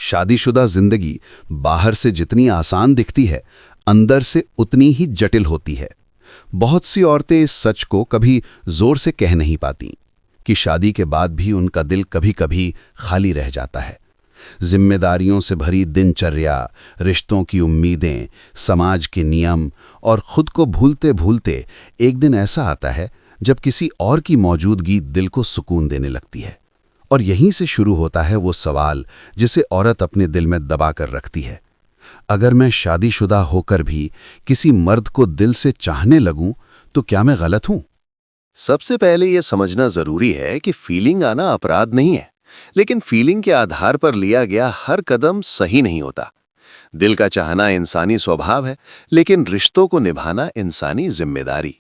शादीशुदा जिंदगी बाहर से जितनी आसान दिखती है, अंदर से उतनी ही जटिल होती है। बहुत सी औरतें इस सच को कभी जोर से कह नहीं पाती कि शादी के बाद भी उनका दिल कभी-कभी खाली रह जाता है। जिम्मेदारियों से भरी दिनचर्या, रिश्तों की उम्मीदें, समाज के नियम और खुद को भूलते भूलते एक दिन ऐसा आता है जब किसी और की मौजूदगी दिल को सुकून देने लगती है। और यहीं से शुरू होता है वो सवाल जिसे औरत अपने दिल में दबा कर रखती है। अगर मैं शादीशुदा होकर भी किसी मर्द को दिल से चाहने लगूं तो क्या मैं गलत हूं? सबसे पहले यह समझना जरूरी है कि फीलिंग आना अपराध नहीं है, लेकिन फीलिंग के आधार पर लिया गया हर कदम सही नहीं होता। दिल का चाहना इंसानी स्वभाव है, लेकिन रिश्तों को निभाना इंसानी जिम्मेदारी।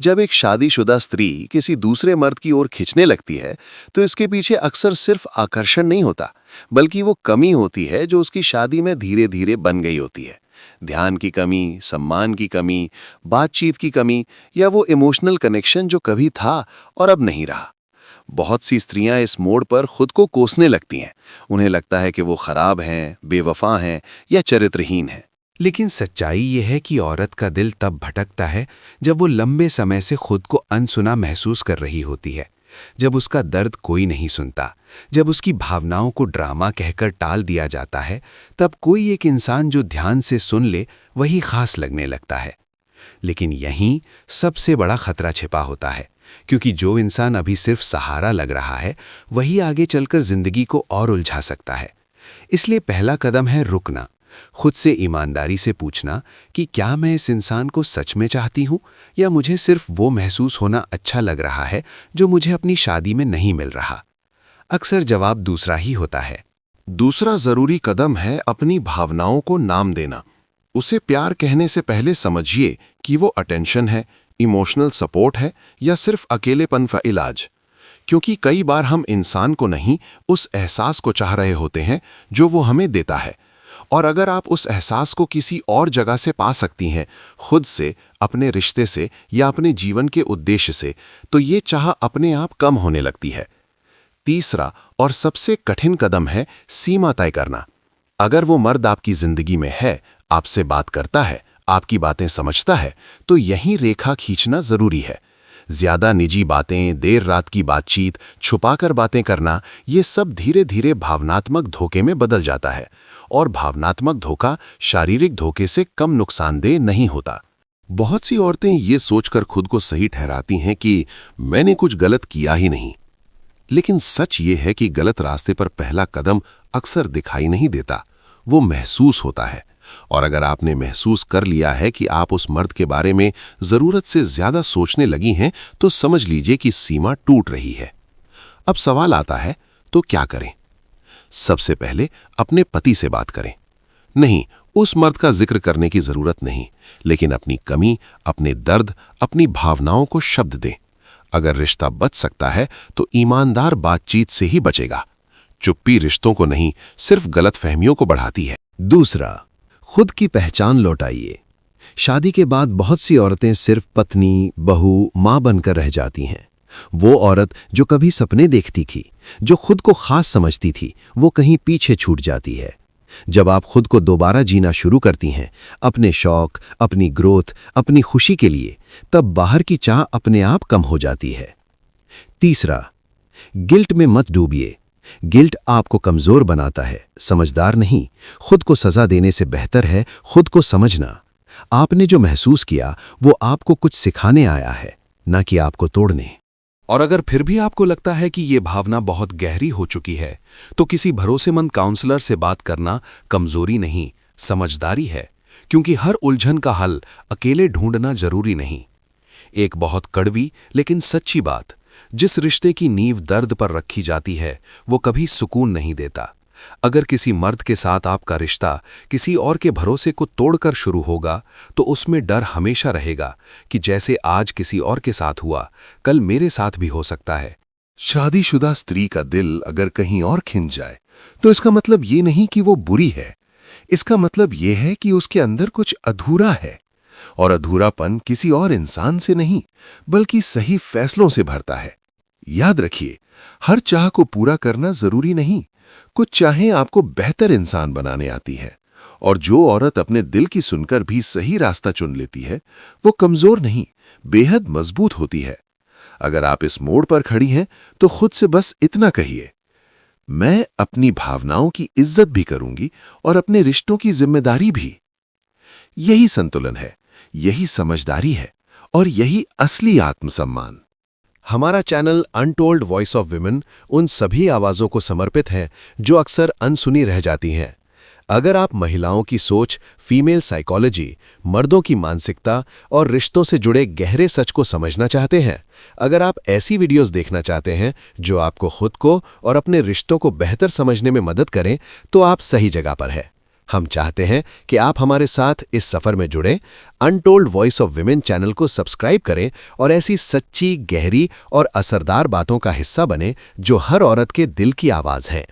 जब एक शादीशुदा स्त्री किसी दूसरे मर्द की ओर खिंचने लगती है, तो इसके पीछे अक्सर सिर्फ आकर्षण नहीं होता, बल्कि वो कमी होती है जो उसकी शादी में धीरे धीरे बन गई होती है। ध्यान की कमी, सम्मान की कमी, बातचीत की कमी, या वो इमोशनल कनेक्शन जो कभी था और अब नहीं रहा। बहुत सी स्त्रियां इस मोड़ पर खुद को कोसने लगती हैं। उन्हें लगता है कि वो खराब हैं, बेवफा हैं या चरित्रहीन हैं। लेकिन सच्चाई ये है कि औरत का दिल तब भटकता है जब वो लंबे समय से खुद को अनसुना महसूस कर रही होती है, जब उसका दर्द कोई नहीं सुनता, जब उसकी भावनाओं को ड्रामा कहकर टाल दिया जाता है। तब कोई एक इंसान जो ध्यान से सुन ले वही खास लगने लगता है। लेकिन यहीं सबसे बड़ा खतरा छिपा होता है, क्योंकि जो इंसान अभी सिर्फ सहारा लग रहा है वही आगे चलकर जिंदगी को और उलझा सकता है। इसलिए पहला कदम है रुकना, खुद से ईमानदारी से पूछना कि क्या मैं इस इंसान को सच में चाहती हूं, या मुझे सिर्फ वो महसूस होना अच्छा लग रहा है जो मुझे अपनी शादी में नहीं मिल रहा। अक्सर जवाब दूसरा ही होता है। दूसरा जरूरी कदम है अपनी भावनाओं को नाम देना। उसे प्यार कहने से पहले समझिए कि वो अटेंशन है, इमोशनल सपोर्ट है, या सिर्फ अकेलेपन का इलाज। क्योंकि कई बार हम इंसान को नहीं, उस एहसास को चाह रहे होते हैं जो वो हमें देता है। और अगर आप उस एहसास को किसी और जगह से पा सकती हैं, खुद से, अपने रिश्ते से या अपने जीवन के उद्देश्य से, तो ये चाह अपने आप कम होने लगती है। तीसरा और सबसे कठिन कदम है सीमा तय करना। अगर वो मर्द आपकी जिंदगी में है, आपसे बात करता है, आपकी बातें समझता है, तो यहीं रेखा खींचना जरूरी है। ज्यादा निजी बातें, देर रात की बातचीत, छुपाकर बातें करना, ये सब धीरे धीरे भावनात्मक धोखे में बदल जाता है। और भावनात्मक धोखा शारीरिक धोखे से कम नुकसानदेह नहीं होता। बहुत सी औरतें ये सोचकर खुद को सही ठहराती हैं कि मैंने कुछ गलत किया ही नहीं। लेकिन सच ये है कि गलत रास्ते पर पहला कदम अक्सर दिखाई नहीं देता, वो महसूस होता है। और अगर आपने महसूस कर लिया है कि आप उस मर्द के बारे में जरूरत से ज्यादा सोचने लगी हैं, तो समझ लीजिए कि सीमा टूट रही है। अब सवाल आता है, तो क्या करें? सबसे पहले अपने पति से बात करें। नहीं, उस मर्द का जिक्र करने की जरूरत नहीं, लेकिन अपनी कमी, अपने दर्द, अपनी भावनाओं को शब्द दें। अगर रिश्ता बच सकता है तो ईमानदार बातचीत से ही बचेगा। चुप्पी रिश्तों को नहीं, सिर्फ गलतफहमियों को बढ़ाती है। दूसरा, खुद की पहचान लौटाइए। शादी के बाद बहुत सी औरतें सिर्फ पत्नी, बहू, मां बनकर रह जाती हैं। वो औरत जो कभी सपने देखती थी, जो खुद को खास समझती थी, वो कहीं पीछे छूट जाती है। जब आप खुद को दोबारा जीना शुरू करती हैं, अपने शौक, अपनी ग्रोथ, अपनी खुशी के लिए, तब बाहर की चाह अपने आप कम हो जाती है। तीसरा, गिल्ट में मत डूबिए। गिल्ट आपको कमजोर बनाता है, समझदार नहीं। खुद को सजा देने से बेहतर है खुद को समझना। आपने जो महसूस किया वो आपको कुछ सिखाने आया है, न कि आपको तोड़ने। और अगर फिर भी आपको लगता है कि ये भावना बहुत गहरी हो चुकी है, तो किसी भरोसेमंद काउंसलर से बात करना कमजोरी नहीं, समझदारी है। क्योंकि हर उलझन का हल अकेले ढूंढना जरूरी नहीं। एक बहुत कड़वी लेकिन सच्ची बात, जिस रिश्ते की नींव दर्द पर रखी जाती है वो कभी सुकून नहीं देता। अगर किसी मर्द के साथ आपका रिश्ता किसी और के भरोसे को तोड़कर शुरू होगा, तो उसमें डर हमेशा रहेगा कि जैसे आज किसी और के साथ हुआ, कल मेरे साथ भी हो सकता है। शादीशुदा स्त्री का दिल अगर कहीं और खिंच जाए, तो इसका मतलब ये नहीं कि वो बुरी है। इसका मतलब ये है कि उसके अंदर कुछ अधूरा है। और अधूरापन किसी और इंसान से नहीं, बल्कि सही फैसलों से भरता है। याद रखिए, हर चाह को पूरा करना जरूरी नहीं। कुछ चाहें आपको बेहतर इंसान बनाने आती है। और जो औरत अपने दिल की सुनकर भी सही रास्ता चुन लेती है, वो कमजोर नहीं, बेहद मजबूत होती है। अगर आप इस मोड़ पर खड़ी हैं, तो खुद से बस इतना कहिए, मैं अपनी भावनाओं की इज्जत भी करूंगी और अपने रिश्तों की जिम्मेदारी भी। यही संतुलन है, यही समझदारी है और यही असली आत्मसम्मान। हमारा channel untold voice of women उन सभी आवाज़ों को समर्पित है जो अक्सर अनसुनी रह जाती हैं। अगर आप महिलाओं की सोच, फीमेल साइकोलॉजी, मर्दों की मानसिकता और रिश्तों से जुड़े गहरे सच को समझना चाहते हैं, अगर आप ऐसी वीडियोस देखना चाहते हैं जो आपको खुद को और अपने रिश्तों को बेहतर समझने में मदद करें, तो आप सही जगह पर हैं। हम चाहते हैं कि आप हमारे साथ इस सफ़र में जुड़ें। Untold voice of women channel को सब्सक्राइब करें और ऐसी सच्ची, गहरी और असरदार बातों का हिस्सा बने जो हर औरत के दिल की आवाज़ हैं।